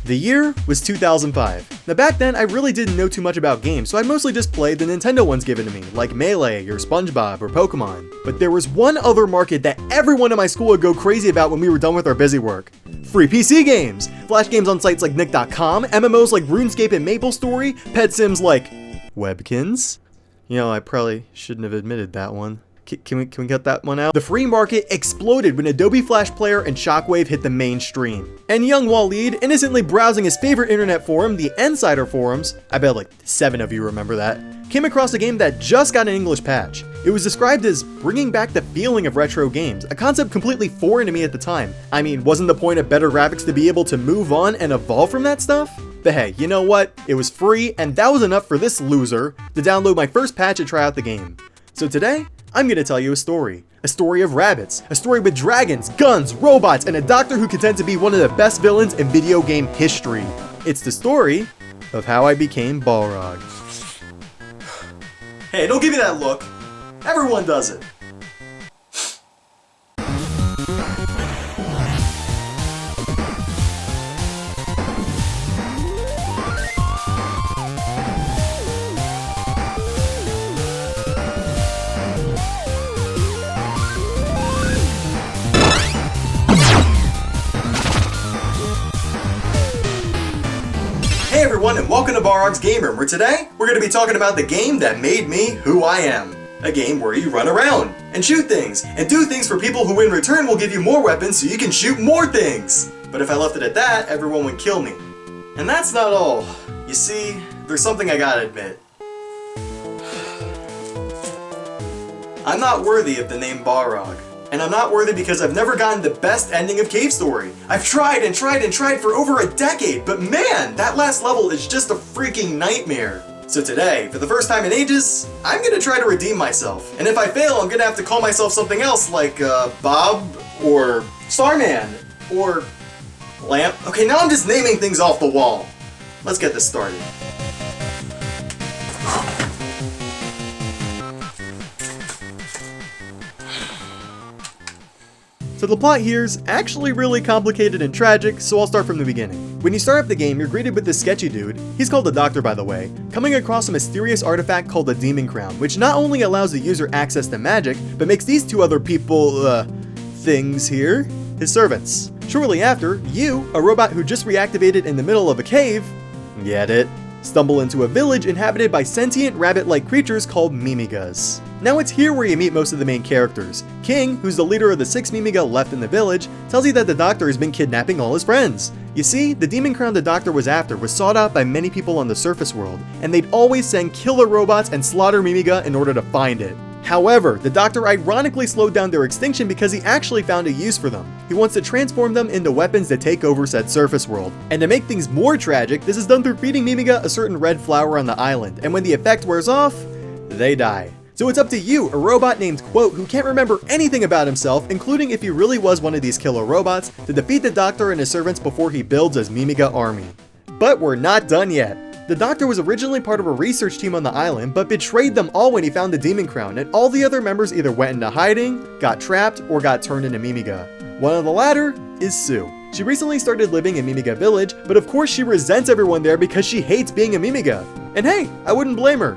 The year was 2005. Now back then, I really didn't know too much about games, so I mostly just played the Nintendo ones given to me, like Melee or SpongeBob or Pokemon. But there was one other market that everyone in my school would go crazy about when we were done with our busy work. Free PC games! Flash games on sites like Nick.com, MMOs like RuneScape and MapleStory, pet sims like Webkins. You know, I probably shouldn't have admitted that one. Can we cut that one out? The free market exploded when Adobe Flash Player and Shockwave hit the mainstream. And young Waleed, innocently browsing his favorite internet forum, the Insider forums, I bet like 7 of you remember that, came across a game that just got an English patch. It was described as bringing back the feeling of retro games, a concept completely foreign to me at the time. I mean, wasn't the point of better graphics to be able to move on and evolve from that stuff? But hey, you know what? It was free, and that was enough for this loser to download my first patch and try out the game. So today, I'm gonna tell you a story. A story of rabbits, a story with dragons, guns, robots, and a doctor who contends to be one of the best villains in video game history. It's the story of how I became Balrog. Hey, don't give me that look. Everyone does it. Hey everyone, and welcome to Balrog's Game Room, where today we're going to be talking about the game that made me who I am. A game where you run around and shoot things and do things for people who in return will give you more weapons so you can shoot more things. But if I left it at that, everyone would kill me. And that's not all. You see, there's something I gotta admit. I'm not worthy of the name Balrog. And I'm not worthy because I've never gotten the best ending of Cave Story. I've tried and tried and tried for over a decade, but man, that last level is just a freaking nightmare. So today, for the first time in ages, I'm gonna try to redeem myself. And if I fail, I'm gonna have to call myself something else like Bob, or Starman, or Lamp. Okay, now I'm just naming things off the wall. Let's get this started. So the plot here's actually really complicated and tragic, so I'll start from the beginning. When you start up the game, you're greeted with this sketchy dude, he's called the Doctor by the way, coming across a mysterious artifact called the Demon Crown, which not only allows the user access to magic, but makes these two other people, things here, his servants. Shortly after, you, a robot who just reactivated in the middle of a cave, get it, stumble into a village inhabited by sentient rabbit-like creatures called Mimigas. Now it's here where you meet most of the main characters. King, who's the leader of the 6 Mimiga left in the village, tells you that the Doctor has been kidnapping all his friends. You see, the demon crown the Doctor was after was sought out by many people on the surface world, and they'd always send killer robots and slaughter Mimiga in order to find it. However, the Doctor ironically slowed down their extinction because he actually found a use for them. He wants to transform them into weapons that take over said surface world. And to make things more tragic, this is done through feeding Mimiga a certain red flower on the island, and when the effect wears off, they die. So it's up to you, a robot named Quote who can't remember anything about himself, including if he really was one of these killer robots, to defeat the Doctor and his servants before he builds his Mimiga army. But we're not done yet. The Doctor was originally part of a research team on the island, but betrayed them all when he found the Demon Crown, and all the other members either went into hiding, got trapped, or got turned into Mimiga. One of the latter is Sue. She recently started living in Mimiga Village, but of course she resents everyone there because she hates being a Mimiga. And hey, I wouldn't blame her.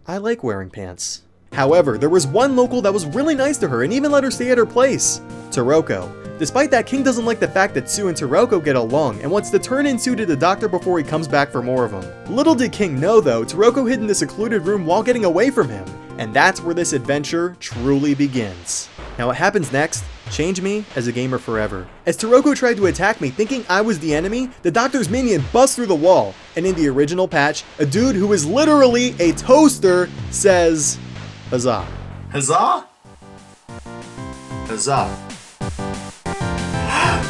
I like wearing pants. However, there was one local that was really nice to her and even let her stay at her place, Taroko. Despite that, King doesn't like the fact that Sue and Taroko get along and wants to turn in Sue to the Doctor before he comes back for more of them. Little did King know though, Taroko hid in the secluded room while getting away from him. And that's where this adventure truly begins. Now what happens next changed me as a gamer forever. As Taroko tried to attack me thinking I was the enemy, the Doctor's minion busts through the wall, and in the original patch, a dude who is literally a toaster says, "Huzzah." Huzzah? Huzzah.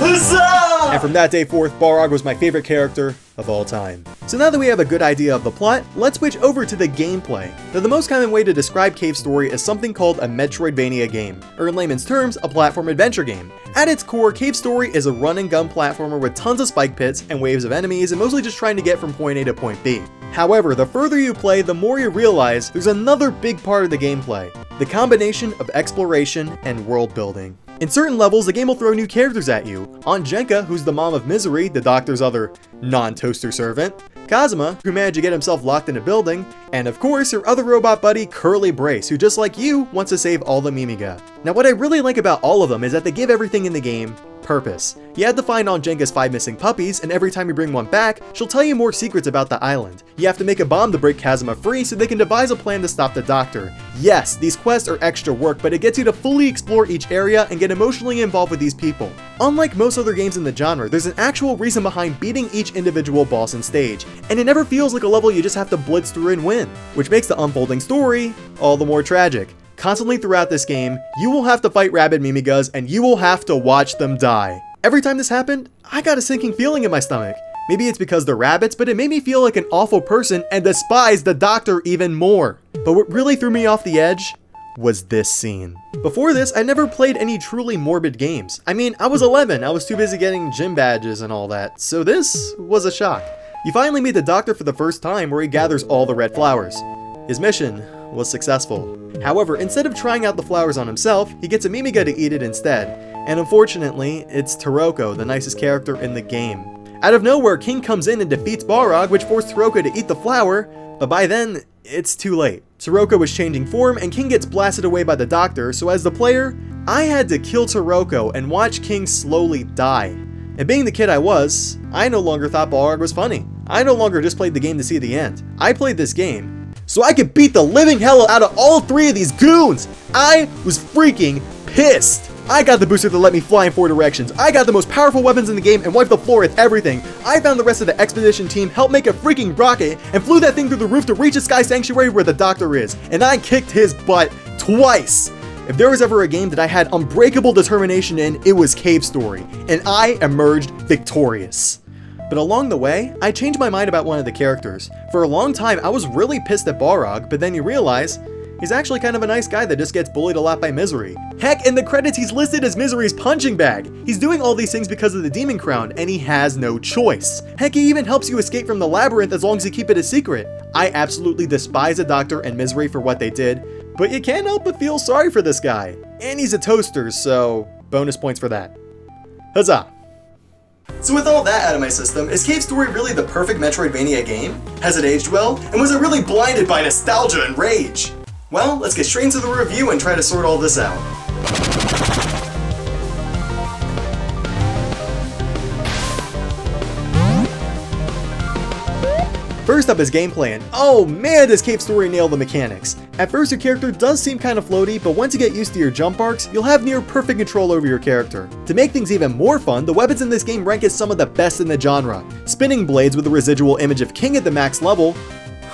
Huzzah! And from that day forth, Balrog was my favorite character of all time. So now that we have a good idea of the plot, let's switch over to the gameplay. Now the most common way to describe Cave Story is something called a Metroidvania game, or in layman's terms, a platform adventure game. At its core, Cave Story is a run and gun platformer with tons of spike pits and waves of enemies and mostly just trying to get from point A to point B. However, the further you play, the more you realize there's another big part of the gameplay, the combination of exploration and world building. In certain levels, the game will throw new characters at you. Aunt Jenka, who's the mom of Misery, the doctor's other non-toaster servant, Kazuma, who managed to get himself locked in a building, and of course her other robot buddy, Curly Brace, who just like you, wants to save all the Mimiga. Now what I really like about all of them is that they give everything in the game purpose. You have to find Aunt Jenka's 5 missing puppies, and every time you bring one back, she'll tell you more secrets about the island. You have to make a bomb to break Kazuma free so they can devise a plan to stop the doctor. Yes, these quests are extra work, but it gets you to fully explore each area and get emotionally involved with these people. Unlike most other games in the genre, there's an actual reason behind beating each individual boss and stage, and it never feels like a level you just have to blitz through and win, which makes the unfolding story all the more tragic. Constantly throughout this game, you will have to fight rabid Mimigas and you will have to watch them die. Every time this happened, I got a sinking feeling in my stomach. Maybe it's because they're rabbits, but it made me feel like an awful person and despise the doctor even more. But what really threw me off the edge was this scene. Before this, I never played any truly morbid games. I mean, I was 11, I was too busy getting gym badges and all that, so this was a shock. You finally meet the doctor for the first time where he gathers all the red flowers. His mission was successful. However, instead of trying out the flowers on himself, he gets a Mimiga to eat it instead. And unfortunately, it's Toroko, the nicest character in the game. Out of nowhere, King comes in and defeats Balrog, which forced Toroko to eat the flower, but by then, it's too late. Toroko was changing form, and King gets blasted away by the doctor, so as the player, I had to kill Toroko and watch King slowly die. And being the kid I was, I no longer thought Balrog was funny. I no longer just played the game to see the end. I played this game so I could beat the living hell out of all 3 of these goons! I was freaking pissed! I got the booster to let me fly in 4 directions. I got the most powerful weapons in the game and wiped the floor with everything. I found the rest of the expedition team, helped make a freaking rocket, and flew that thing through the roof to reach a sky sanctuary where the doctor is. And I kicked his butt twice! If there was ever a game that I had unbreakable determination in, it was Cave Story, and I emerged victorious. But along the way, I changed my mind about one of the characters. For a long time, I was really pissed at Balrog, but then you realize he's actually kind of a nice guy that just gets bullied a lot by Misery. Heck, in the credits he's listed as Misery's punching bag. He's doing all these things because of the demon crown, and he has no choice. Heck, he even helps you escape from the labyrinth as long as you keep it a secret. I absolutely despise the Doctor and Misery for what they did, but you can't help but feel sorry for this guy. And he's a toaster, so bonus points for that. Huzzah! So with all that out of my system, is Cave Story really the perfect Metroidvania game? Has it aged well? And was it really blinded by nostalgia and rage? Well, let's get straight into the review and try to sort all this out. First up is gameplay, and oh man, does Cave Story nail the mechanics. At first your character does seem kind of floaty, but once you get used to your jump arcs, you'll have near perfect control over your character. To make things even more fun, the weapons in this game rank as some of the best in the genre. Spinning blades with a residual image of King at the max level.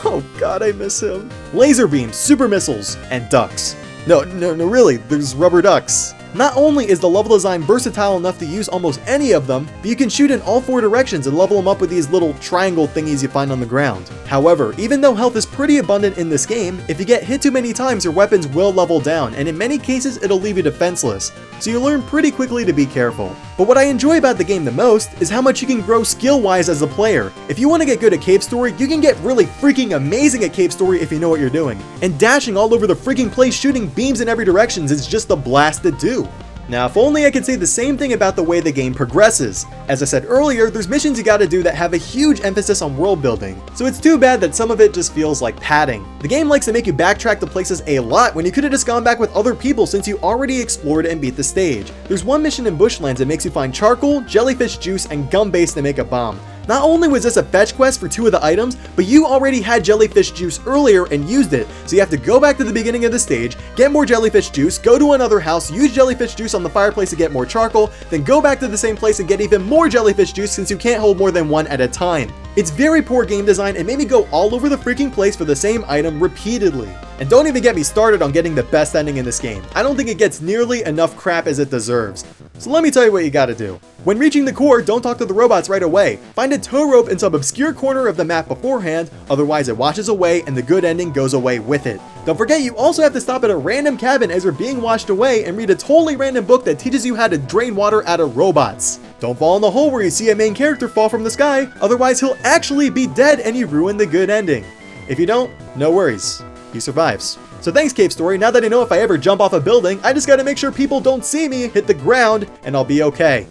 Oh god, I miss him. Laser beams, super missiles, and ducks. No, really, there's rubber ducks. Not only is the level design versatile enough to use almost any of them, but you can shoot in all 4 directions and level them up with these little triangle thingies you find on the ground. However, even though health is pretty abundant in this game, if you get hit too many times your weapons will level down, and in many cases it'll leave you defenseless, so you learn pretty quickly to be careful. But what I enjoy about the game the most is how much you can grow skill-wise as a player. If you want to get good at Cave Story, you can get really freaking amazing at Cave Story if you know what you're doing. And dashing all over the freaking place shooting beams in every direction is just a blast to do. Now, if only I could say the same thing about the way the game progresses. As I said earlier, there's missions you gotta do that have a huge emphasis on world building, so it's too bad that some of it just feels like padding. The game likes to make you backtrack to places a lot when you could've just gone back with other people since you already explored and beat the stage. There's one mission in Bushlands that makes you find charcoal, jellyfish juice, and gum base to make a bomb. Not only was this a fetch quest for 2 of the items, but you already had jellyfish juice earlier and used it, so you have to go back to the beginning of the stage, get more jellyfish juice, go to another house, use jellyfish juice on the fireplace to get more charcoal, then go back to the same place and get even more jellyfish juice since you can't hold more than 1 at a time. It's very poor game design and made me go all over the freaking place for the same item repeatedly. And don't even get me started on getting the best ending in this game. I don't think it gets nearly enough crap as it deserves. So let me tell you what you gotta do. When reaching the core, don't talk to the robots right away. Find a tow rope in some obscure corner of the map beforehand, otherwise it washes away and the good ending goes away with it. Don't forget you also have to stop at a random cabin as you're being washed away and read a totally random book that teaches you how to drain water out of robots. Don't fall in the hole where you see a main character fall from the sky, otherwise he'll actually be dead and you ruin the good ending. If you don't, no worries, he survives. So thanks Cave Story, now that I know if I ever jump off a building, I just gotta make sure people don't see me hit the ground, and I'll be okay.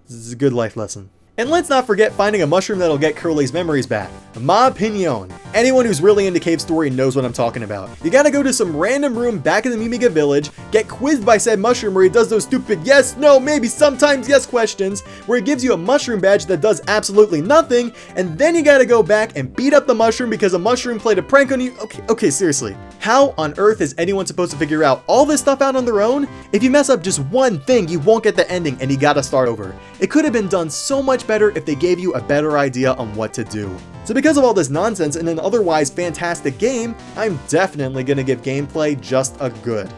This is a good life lesson. And let's not forget finding a mushroom that'll get Curly's memories back. Ma Pignon. Anyone who's really into Cave Story knows what I'm talking about. You gotta go to some random room back in the Mimiga village, get quizzed by said mushroom where he does those stupid yes, no, maybe, sometimes yes questions, where he gives you a mushroom badge that does absolutely nothing, and then you gotta go back and beat up the mushroom because a mushroom played a prank on you. Okay, seriously. How on earth is anyone supposed to figure out all this stuff out on their own? If you mess up just one thing, you won't get the ending and you gotta start over. It could have been done so much better if they gave you a better idea on what to do. So because of all this nonsense in an otherwise fantastic game, I'm definitely gonna give gameplay just a good.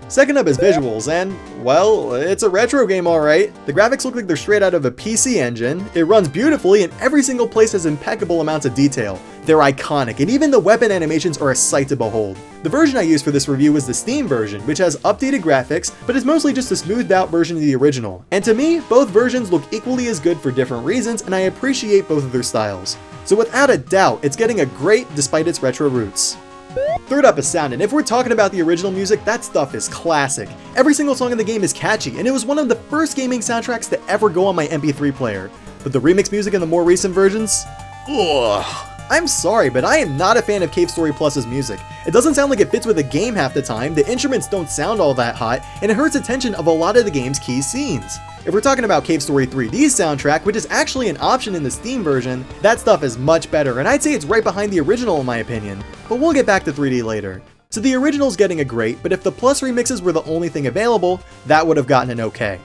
Second up is visuals, and, well, it's a retro game alright. The graphics look like they're straight out of a PC engine, it runs beautifully, and every single place has impeccable amounts of detail. They're iconic, and even the weapon animations are a sight to behold. The version I used for this review was the Steam version, which has updated graphics, but is mostly just a smoothed out version of the original. And to me, both versions look equally as good for different reasons, and I appreciate both of their styles. So without a doubt, it's getting a great despite its retro roots. Third up is sound, and if we're talking about the original music, that stuff is classic. Every single song in the game is catchy, and it was one of the first gaming soundtracks to ever go on my MP3 player. But the remix music in the more recent versions? Ugh. I'm sorry, but I am not a fan of Cave Story Plus's music. It doesn't sound like it fits with the game half the time, the instruments don't sound all that hot, and it hurts attention of a lot of the game's key scenes. If we're talking about Cave Story 3D's soundtrack, which is actually an option in the Steam version, that stuff is much better, and I'd say it's right behind the original in my opinion, but we'll get back to 3D later. So the original's getting a great, but if the Plus remixes were the only thing available, that would have gotten an okay.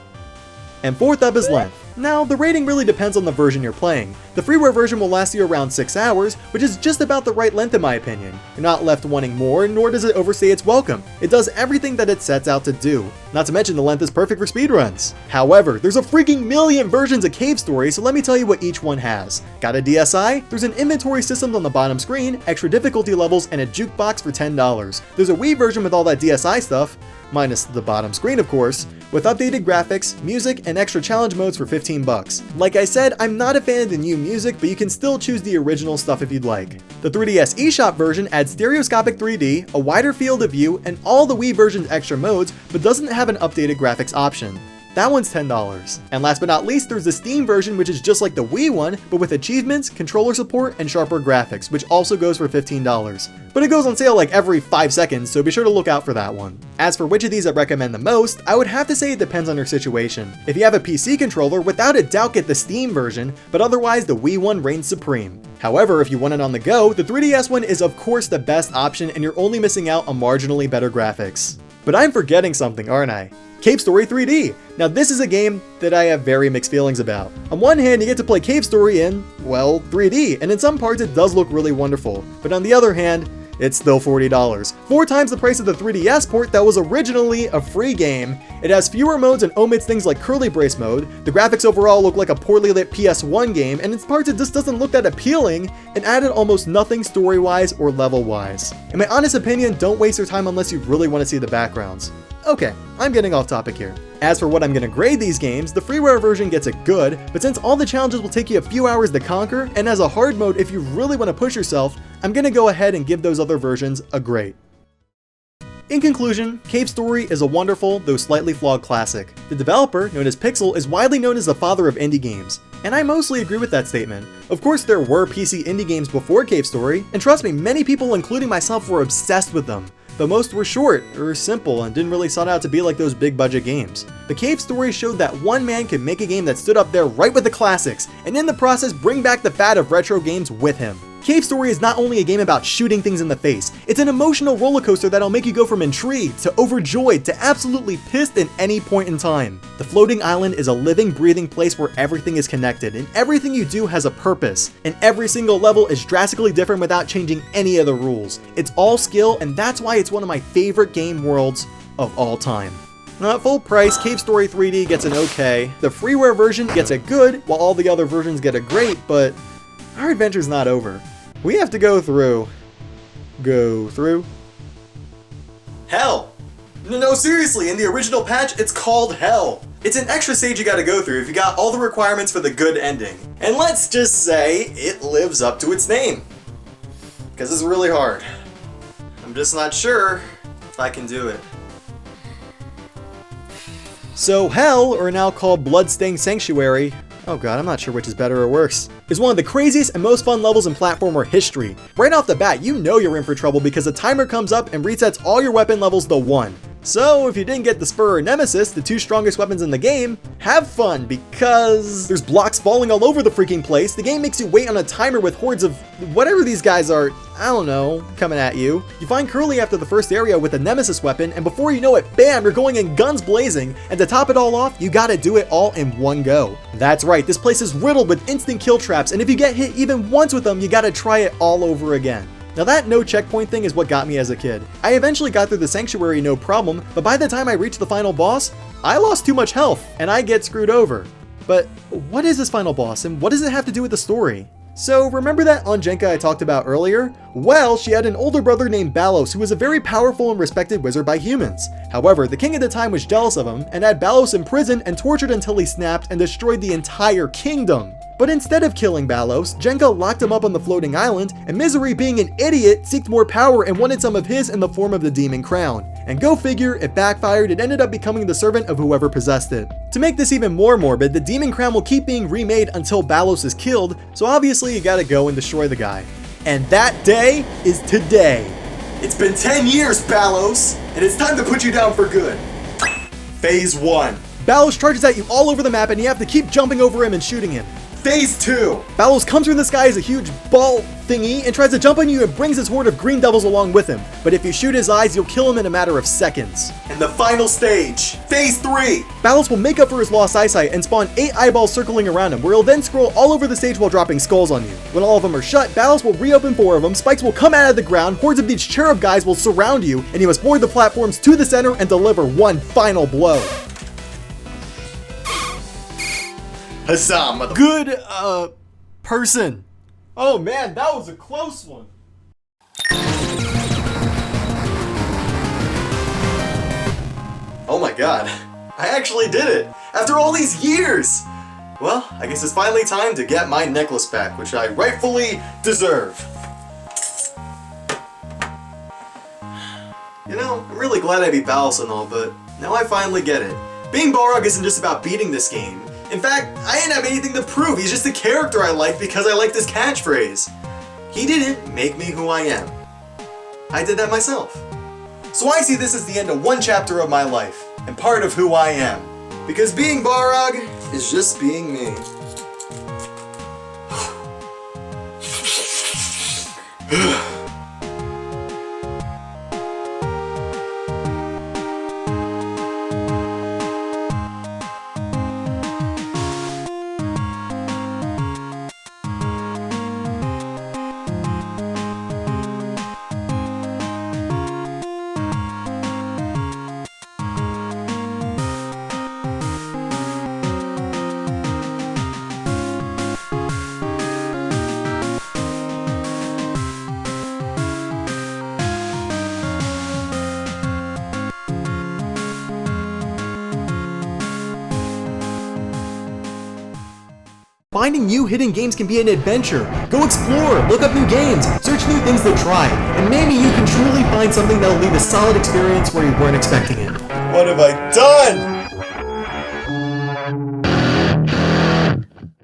And fourth up is length. Now, the rating really depends on the version you're playing. The freeware version will last you around 6 hours, which is just about the right length in my opinion. You're not left wanting more, nor does it overstay its welcome. It does everything that it sets out to do. Not to mention the length is perfect for speedruns. However, there's a freaking million versions of Cave Story, so let me tell you what each one has. Got a DSi? There's an inventory system on the bottom screen, extra difficulty levels, and a jukebox for $10. There's a Wii version with all that DSi stuff, minus the bottom screen of course, with updated graphics, music, and extra challenge modes for $15. Like I said, I'm not a fan of the new music, but you can still choose the original stuff if you'd like. The 3DS eShop version adds stereoscopic 3D, a wider field of view, and all the Wii version's extra modes, but doesn't have an updated graphics option. That one's $10. And last but not least, there's the Steam version, which is just like the Wii one, but with achievements, controller support, and sharper graphics, which also goes for $15. But it goes on sale like every 5 seconds, so be sure to look out for that one. As for which of these I recommend the most, I would have to say it depends on your situation. If you have a PC controller, without a doubt get the Steam version, but otherwise the Wii one reigns supreme. However, if you want it on the go, the 3DS one is of course the best option, and you're only missing out on marginally better graphics. But I'm forgetting something, aren't I? Cave Story 3D. Now this is a game that I have very mixed feelings about. On one hand, you get to play Cave Story in, well, 3D, and in some parts it does look really wonderful. But on the other hand, it's still $40. 4 times the price of the 3DS port that was originally a free game. It has fewer modes and omits things like curly brace mode. The graphics overall look like a poorly lit PS1 game, and in parts it just doesn't look that appealing, and added almost nothing story-wise or level-wise. In my honest opinion, don't waste your time unless you really want to see the backgrounds. Okay, I'm getting off topic here. As for what I'm gonna grade these games, the freeware version gets a good, but since all the challenges will take you a few hours to conquer, and as a hard mode if you really want to push yourself, I'm gonna go ahead and give those other versions a great. In conclusion, Cave Story is a wonderful, though slightly flawed classic. The developer, known as Pixel, is widely known as the father of indie games, and I mostly agree with that statement. Of course, there were PC indie games before Cave Story, and trust me, many people including myself were obsessed with them. But most were short, or simple, and didn't really set out to be like those big budget games. The Cave Story showed that one man could make a game that stood up there right with the classics, and in the process bring back the fad of retro games with him. Cave Story is not only a game about shooting things in the face, it's an emotional roller coaster that'll make you go from intrigued to overjoyed to absolutely pissed at any point in time. The floating island is a living, breathing place where everything is connected, and everything you do has a purpose, and every single level is drastically different without changing any of the rules. It's all skill, and that's why it's one of my favorite game worlds of all time. Now at full price, Cave Story 3D gets an okay, the freeware version gets a good, while all the other versions get a great, but our adventure's not over. We have to go through hell. No, seriously, in the original patch, it's called hell. It's an extra stage you gotta go through if you got all the requirements for the good ending. And let's just say it lives up to its name. Because it's really hard. I'm just not sure if I can do it. So Hell, or now called Bloodstained Sanctuary, oh god, I'm not sure which is better or worse, is one of the craziest and most fun levels in platformer history. Right off the bat, you know you're in for trouble because a timer comes up and resets all your weapon levels to 1. So if you didn't get the Spur or Nemesis, the 2 strongest weapons in the game, have fun because there's blocks falling all over the freaking place. The game makes you wait on a timer with hordes of whatever these guys are, I don't know, coming at you. You find Curly after the first area with a Nemesis weapon, and before you know it, bam, you're going in guns blazing, and to top it all off, you gotta do it all in one go. That's right, this place is riddled with instant kill traps, and if you get hit even once with them, you gotta try it all over again. Now that no checkpoint thing is what got me as a kid. I eventually got through the sanctuary no problem, but by the time I reached the final boss, I lost too much health, and I get screwed over. But what is this final boss, and what does it have to do with the story? So remember that Anjenka I talked about earlier? Well, she had an older brother named Balos who was a very powerful and respected wizard by humans. However, the king at the time was jealous of him and had Balos imprisoned and tortured until he snapped and destroyed the entire kingdom. But instead of killing Balos, Jenka locked him up on the floating island, and Misery, being an idiot, seeked more power and wanted some of his in the form of the demon crown. And go figure, it backfired and ended up becoming the servant of whoever possessed it. To make this even more morbid, the demon crown will keep being remade until Balos is killed, so obviously you gotta go and destroy the guy. And that day is today. It's been 10 years, Balos, and it's time to put you down for good. Phase 1. Balos charges at you all over the map and you have to keep jumping over him and shooting him. Phase 2. Balos comes from the sky as a huge ball thingy and tries to jump on you and brings his horde of green devils along with him. But if you shoot his eyes, you'll kill him in a matter of seconds. And the final stage, Phase 3. Balos will make up for his lost eyesight and spawn 8 eyeballs circling around him, where he'll then scroll all over the stage while dropping skulls on you. When all of them are shut, Balos will reopen 4 of them, spikes will come out of the ground, hordes of these cherub guys will surround you, and you must board the platforms to the center and deliver one final blow. Huzzah, good, person. Oh man, that was a close one. Oh my god, I actually did it! After all these years! Well, I guess it's finally time to get my necklace back, which I rightfully deserve. You know, I'm really glad I beat Balos and all, but now I finally get it. Being Balrog isn't just about beating this game. In fact, I didn't have anything to prove. He's just a character I like because I liked his catchphrase. He didn't make me who I am. I did that myself. So I see this as the end of one chapter of my life, and part of who I am. Because being Balrog is just being me. Finding new hidden games can be an adventure. Go explore, look up new games, search new things to try, and maybe you can truly find something that'll leave a solid experience where you weren't expecting it. What have I done?